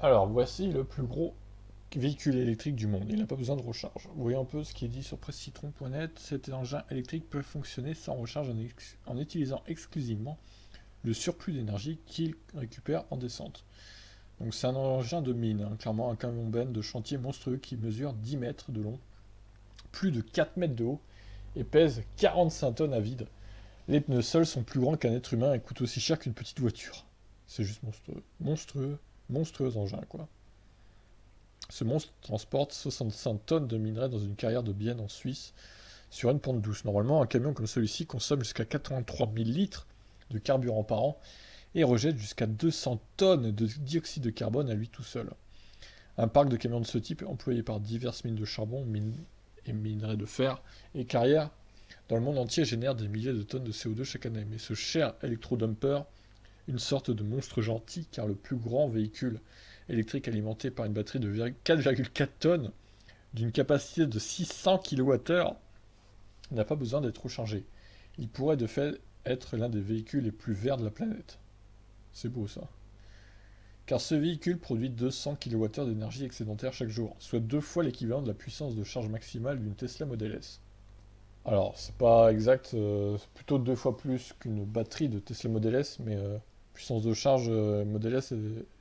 Alors, voici le plus gros véhicule électrique du monde. Il n'a pas besoin de recharge. Vous voyez un peu ce qui est dit sur presscitron.net. Cet engin électrique peut fonctionner sans recharge en utilisant exclusivement le surplus d'énergie qu'il récupère en descente. Donc c'est un engin de mine, hein, clairement un camion-benne de chantier monstrueux qui mesure 10 mètres de long, plus de 4 mètres de haut et pèse 45 tonnes à vide. Les pneus seuls sont plus grands qu'un être humain et coûtent aussi cher qu'une petite voiture. C'est juste monstrueux. Monstrueux engin, quoi. Ce monstre transporte 65 tonnes de minerais dans une carrière de Bienne en Suisse sur une pente douce. Normalement, un camion comme celui-ci consomme jusqu'à 83 000 litres de carburant par an et rejette jusqu'à 200 tonnes de dioxyde de carbone à lui tout seul. Un parc de camions de ce type, employé par diverses mines de charbon et minerais de fer et carrières dans le monde entier, génère des milliers de tonnes de CO2 chaque année. Mais ce cher électrodumper, une sorte de monstre gentil, car le plus grand véhicule électrique alimenté par une batterie de 4,4 tonnes d'une capacité de 600 kWh n'a pas besoin d'être rechargé. Il pourrait de fait être l'un des véhicules les plus verts de la planète. C'est beau ça. Car ce véhicule produit 200 kWh d'énergie excédentaire chaque jour, soit 2 fois l'équivalent de la puissance de charge maximale d'une Tesla Model S. Alors, c'est pas exact, c'est plutôt 2 fois plus qu'une batterie de Tesla Model S, mais puissance de charge Model S,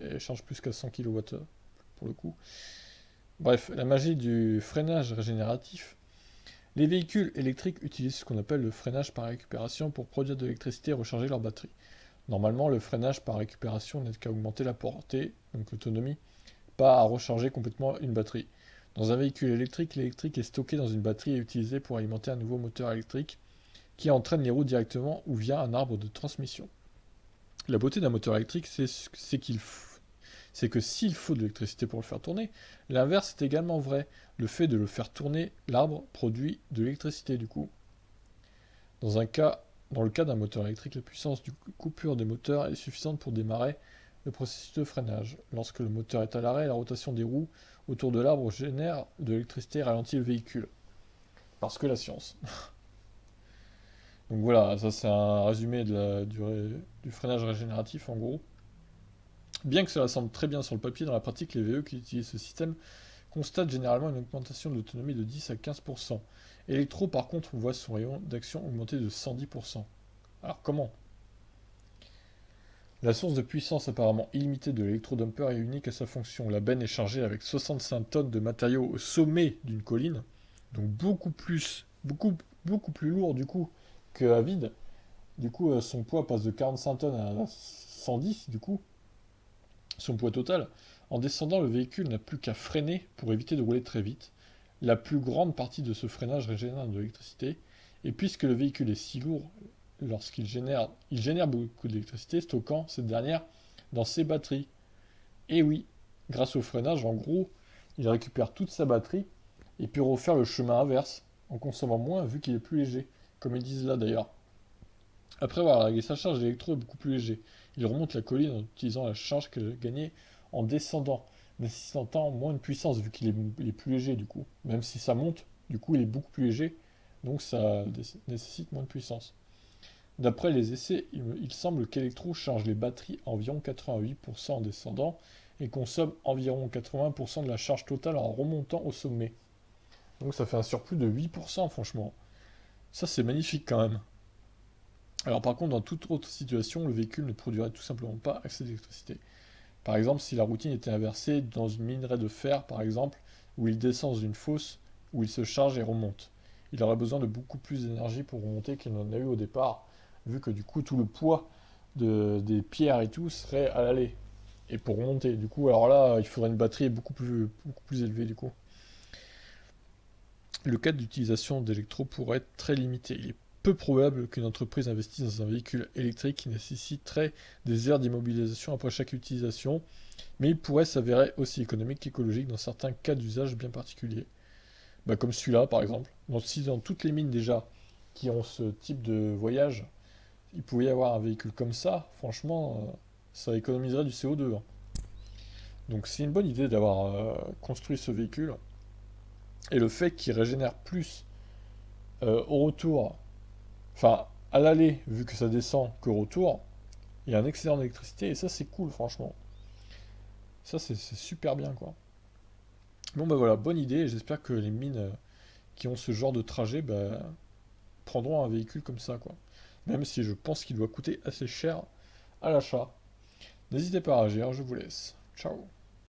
elle charge plus qu'à 100 kWh pour le coup. Bref, la magie du freinage régénératif. Les véhicules électriques utilisent ce qu'on appelle le freinage par récupération pour produire de l'électricité et recharger leur batterie. Normalement, le freinage par récupération n'aide qu'à augmenter la portée, donc l'autonomie, pas à recharger complètement une batterie. Dans un véhicule électrique, l'électrique est stocké dans une batterie et utilisé pour alimenter un nouveau moteur électrique qui entraîne les roues directement ou via un arbre de transmission. La beauté d'un moteur électrique, c'est que s'il faut de l'électricité pour le faire tourner, l'inverse est également vrai. Le fait de le faire tourner, l'arbre produit de l'électricité du coup. Dans, un cas, Dans le cas d'un moteur électrique, la puissance de coupure des moteurs est suffisante pour démarrer le processus de freinage. Lorsque le moteur est à l'arrêt, la rotation des roues autour de l'arbre génère de l'électricité et ralentit le véhicule. Parce que la science. Donc voilà, ça c'est un résumé du freinage régénératif en gros. Bien que cela semble très bien sur le papier, dans la pratique, les VE qui utilisent ce système constatent généralement une augmentation de l'autonomie de 10 à 15%. Electro, par contre, voit son rayon d'action augmenter de 110%. Alors comment? La source de puissance apparemment illimitée de l'électrodumper est unique à sa fonction. La benne est chargée avec 65 tonnes de matériaux au sommet d'une colline, donc beaucoup plus lourd du coup qu'à vide. Du coup, son poids passe de 45 tonnes à 110 du coup, son poids total. En descendant, le véhicule n'a plus qu'à freiner pour éviter de rouler très vite. La plus grande partie de ce freinage régénère de l'électricité, et puisque le véhicule est si lourd, il génère beaucoup d'électricité, stockant cette dernière dans ses batteries. Et oui, grâce au freinage, en gros, il récupère toute sa batterie et peut refaire le chemin inverse, en consommant moins vu qu'il est plus léger, comme ils disent là d'ailleurs. Après avoir largué sa charge, l'électro est beaucoup plus léger. Il remonte la colline en utilisant la charge qu'il a gagnée en descendant, nécessitant moins de puissance vu qu'il est plus léger du coup. Même si ça monte, du coup il est beaucoup plus léger, donc ça nécessite moins de puissance. D'après les essais, il semble qu'Electro charge les batteries à environ 88% en descendant et consomme environ 80% de la charge totale en remontant au sommet. Donc ça fait un surplus de 8% franchement. Ça c'est magnifique quand même. Alors par contre, dans toute autre situation, le véhicule ne produirait tout simplement pas assez d'électricité. Par exemple, si la routine était inversée dans une minerai de fer, par exemple, où il descend dans une fosse, où il se charge et remonte. Il aurait besoin de beaucoup plus d'énergie pour remonter qu'il n'en a eu au départ, vu que du coup tout le poids des pierres et tout serait à l'aller. Et pour remonter, du coup, alors là, il faudrait une batterie beaucoup plus élevée du coup. Le cas d'utilisation d'électro pourrait être très limité. Il est peu probable qu'une entreprise investisse dans un véhicule électrique qui nécessiterait des heures d'immobilisation après chaque utilisation, mais il pourrait s'avérer aussi économique qu'écologique dans certains cas d'usage bien particuliers. Bah, comme celui-là par exemple. Donc, si dans toutes les mines déjà qui ont ce type de voyage, il pouvait y avoir un véhicule comme ça, franchement, ça économiserait du CO2, hein. Donc c'est une bonne idée d'avoir construit ce véhicule. Et le fait qu'il régénère plus au retour, enfin à l'aller, vu que ça descend qu'au retour, il y a un excédent d'électricité et ça c'est cool franchement. Ça, c'est super bien, quoi. Bon, bah voilà, bonne idée, et j'espère que les mines qui ont ce genre de trajet, bah, prendront un véhicule comme ça, quoi. Même si je pense qu'il doit coûter assez cher à l'achat. N'hésitez pas à réagir, je vous laisse. Ciao.